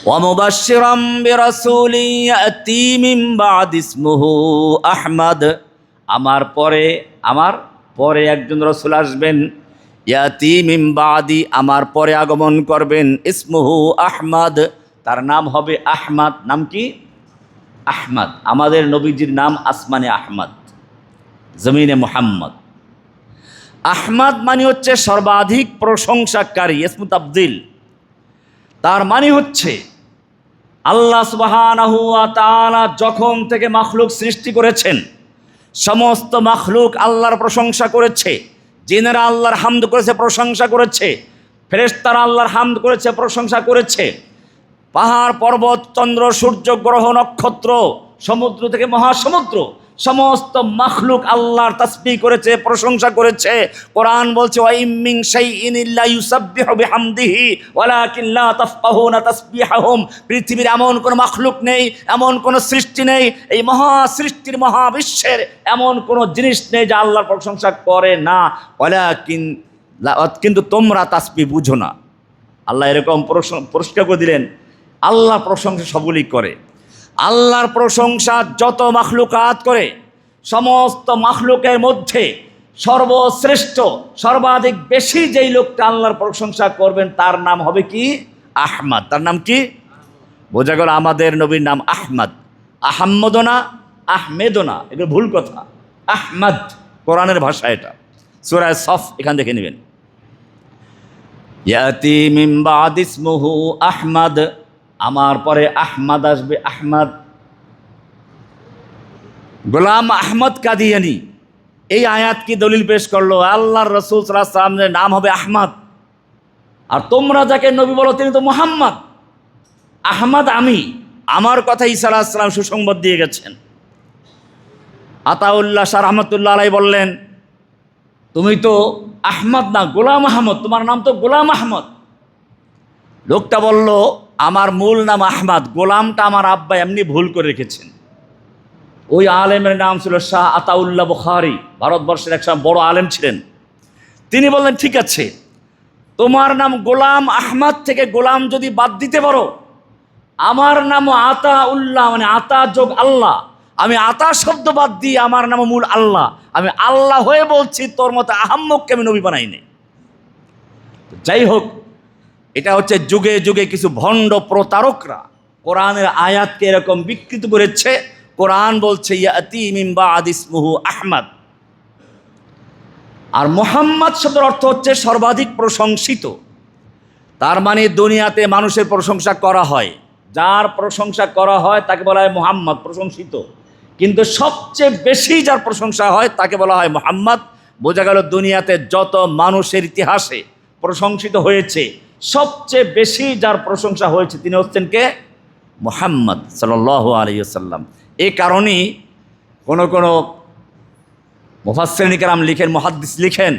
ومبشرا برسول يأتي من بعد اسمه أحمد আমার পরে একজন রাসূল আসবেন, ইয়াতি মিন বাদি, আমার পরে আগমন করবেন, ইসমুহু আহমদ, তার নাম হবে আহমদ। নাম কি? আহমদ। আমাদের নবীজির নাম আসমানে আহমদ, জমিনে মুহাম্মদ। আহমদ মানে হচ্ছে সর্বাধিক প্রশংসাকারী, ইসমু তাফদীল। তার মানে হচ্ছে আল্লাহ সুবহানাহু ওয়া তাআলা যখন থেকে মাখলুক সৃষ্টি করেছেন, সমস্ত মাখলুক আল্লাহর প্রশংসা করেছে। জিনেরা আল্লাহর হামদ করেছে, প্রশংসা করেছে। ফেরেশতারা আল্লাহর হামদ করেছে, প্রশংসা করেছে। পাহাড় পর্বত, চন্দ্র সূর্য গ্রহ নক্ষত্র, সমুদ্র থেকে মহাসমুদ্র, সমস্ত মাখলুক আল্লাহর তাসবিহ করেছে, প্রশংসা করেছে। কোরআন বলছে ওয়া ইম মিন শাইইন ইল্লা ইউসাব্বিহু বিহামদিহি ওয়ালাকিন লা তাফকাহুনা তাসবিহাহুম। পৃথিবীর এমন কোনো মাখলুক নেই, এমন কোনো সৃষ্টি নেই, এই মহা সৃষ্টির মহাবিশ্বের এমন কোনো জিনিস নেই যা আল্লাহর প্রশংসা করে না। কিন্তু তোমরা তাসবিহ বুঝো না। আল্লাহ এরকম পুরস্কার করে দিলেন। আল্লাহর প্রশংসা সবগুলি করে। আল্লাহর প্রশংসা যত মাখলুকাত করে, সমস্ত মাখলুকের মধ্যে সর্বশ্রেষ্ঠ, সর্বাধিক বেশি যেই লোকটা আল্লাহর প্রশংসা করবেন তার নাম হবে কি? আহমদ। তার নাম কি? বোঝা গেল আমাদের নবীর নাম আহমদ। আহম্মদও না, আহমেদও না, এগুলো ভুল কথা। আহমদ কোরআনের ভাষা, এটা সূরা সফ, এখান দেখে নেবেন। ইয়াতি মিন বাদি ইসমুহু আহমদ, আমার পরে আহমদ আসবে। আহমদ, গোলাম আহমদ কাদিয়ানি এই আয়াত কি দলিল পেশ করলো? আল্লাহর রাসূল সাল্লাল্লাহু আলাইহি ওয়াসাল্লামের নাম হবে আহমদ, আর তোমরা যাকে নবী বলো তিনি তো মুহাম্মদ। আহমদ আমি, আমার কথা ঈসা আলাইহিস সালাম সুসংবাদ দিয়ে গেছেন। আতাউল্লাহ শাহ রহমাতুল্লাহ আলাইহি বললেন, তুমি তো আহমদ না, গোলাম আহমদ, তোমার নাম তো গোলাম আহমদ। লোকটা বলল, আমার মূল নাম আহমদ, গোলামটা আমার আব্বা এমনি ভুল করে রেখেছেন। ওই আলেমের নাম ছিল শাহ আতাউল্লাহ বুখারী, ভারতবর্ষের এক বড় আলেম ছিলেন। তিনি বললেন, ঠিক আছে, তোমার নাম গোলাম আহমদ থেকে গোলাম যদি বাদ দিতে পারো, আমার নাম আতাউল্লাহ, মানে আতা যোগ আল্লাহ, আমি আতা শব্দ বাদ দিয়ে আমার নাম মূল আল্লাহ, আমি আল্লাহ হয়ে বলছি, তোর মতো আহাম্মককে আমি নবী বানাইনি। যাই হোক, এটা হচ্ছে যুগে যুগে কিছু ভণ্ড প্রতারকরা কোরআনের আয়াতকে এরকম বিকৃত করেছে। কোরআন বলছে ইয়াতি মিন বাদি ইসমুহু আহমদ, আর মুহাম্মদ শব্দের অর্থ হচ্ছে সর্বাধিক প্রশংসিত। তার মানে দুনিয়াতে মানুষের প্রশংসা করা হয়, যার প্রশংসা করা হয় তাকে বলা হয় মুহাম্মদ, প্রশংসিত। কিন্তু সবচেয়ে বেশি যার প্রশংসা হয় তাকে বলা হয় মুহাম্মদ। বোঝা গেল দুনিয়াতে যত মানুষের ইতিহাসে প্রশংসিত হয়েছে, সবচেয়ে বেশি যার প্রশংসা হয়েছে তিনি হচ্ছেন কে? মুহাম্মদ সাল্লাল্লাহু আলাইহি ওয়াসাল্লাম। এই কারণেই কোনো মুফাসসিরিন কেরাম লিখেন, মুহাদ্দিস লিখেন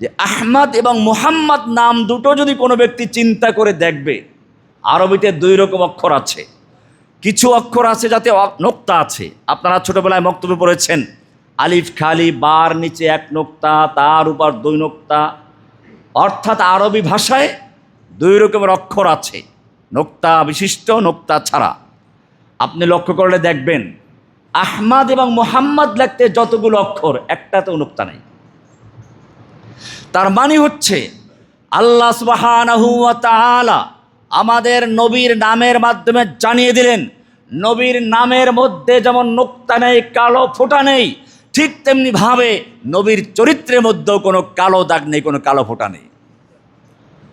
যে আহমদ এবং মুহাম্মদ নাম দুটো যদি কোনো ব্যক্তি চিন্তা করে দেখবে, আরবিতে দুই রকম অক্ষর আছে। কিছু অক্ষর আছে যাতে নোক্তা আছে, আপনারা ছোটোবেলায় মক্তবে পড়েছেন, আলিফ খালি, বার নিচে এক নোক্তা, তার উপর দুই নোক্তা। অর্থাৎ আরবি ভাষায় দুই রকমের অক্ষর আছে, নোক্তা বিশিষ্ট, নোক্তা ছাড়া। আপনি লক্ষ্য করলে দেখবেন আহমদ এবং মুহাম্মদ লিখতে যতগুলো অক্ষর, একটাতেও নোক্তা নেই। তার মানে হচ্ছে আল্লাহ সুবহানাহু ওয়া তাআলা আমাদের নবীর নামের মাধ্যমে জানিয়ে দিলেন, নবীর নামের মধ্যে যেমন নোক্তা নেই, কালো ফোঁটা নেই, ঠিক তেমনিভাবে নবীর চরিত্রের মধ্যেও কোনো কালো দাগ নেই, কোনো কালো ফোঁটা নেই।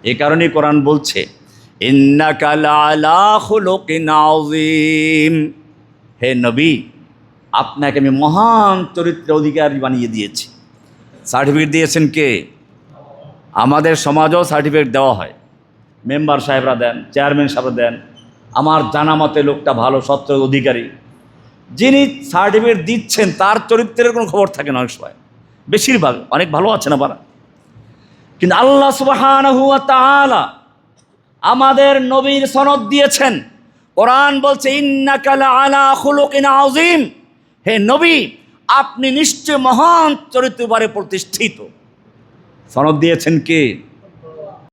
এই কারণেই কোরআন বলছে ইন্নাকা লাআলা খুলুকিন আযীম, হে নবী, আপনাকে আমি মহান চরিত্রের অধিকারী বানিয়ে দিয়েছি। সার্টিফিকেট দিয়েছেন কে? আমাদের সমাজেও সার্টিফিকেট দেওয়া হয়, মেম্বার সাহেবরা দেন, চেয়ারম্যান সাহেবরা দেন। আমার জানা মতে লোকটা ভালো, সত্য অধিকারী। যিনি সার্টিফিকেট দিচ্ছেন তার চরিত্রের কোনো খবর থাকে না, অনেক সময়, বেশিরভাগ অনেক ভালো আছে না পারা। কিন্তু আল্লাহ সুবহানাহু ওয়া তাআলা আমাদের নবীর সনদ দিয়েছেন। কোরআন বলছে ইন্নাকা লাআলা খুলুকিন আযীম, হে নবী, আপনি নিশ্চয় মহান চরিত্রের উপরে প্রতিষ্ঠিত। সনদ দিয়েছেন কে?